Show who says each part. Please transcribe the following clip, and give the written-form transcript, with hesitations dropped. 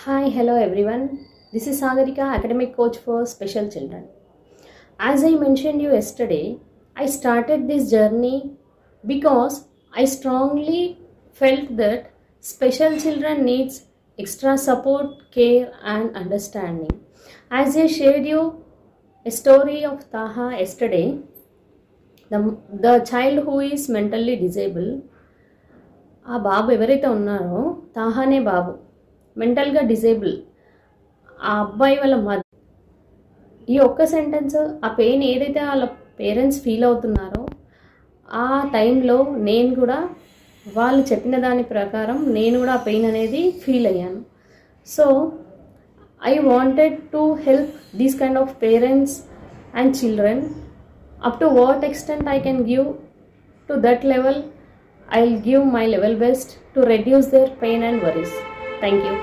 Speaker 1: Hi, hello everyone. This is Sagarika, academic coach for special children. As I mentioned you yesterday, I started this journey because I strongly felt that special children needs extra support, care and understanding. As I shared you a story of Taha yesterday, the child who is mentally disabled, ఆ బాబు ఎవరైతే ఉన్నారో తాహానే బాబు మెంటల్గా disable ఆ అబ్బాయి వాళ్ళ mother ఈ ఒక్క sentence ఆ పెయిన్ ఏదైతే వాళ్ళ పేరెంట్స్ ఫీల్ అవుతున్నారో ఆ టైంలో నేను కూడా వాళ్ళు చెప్పిన దాని ప్రకారం నేను కూడా ఆ పెయిన్ అనేది ఫీల్ అయ్యాను. So I wanted to help these kind of parents and children. Up to what extent I can give to that level, I'll give my level best to reduce their pain and worries. Thank you.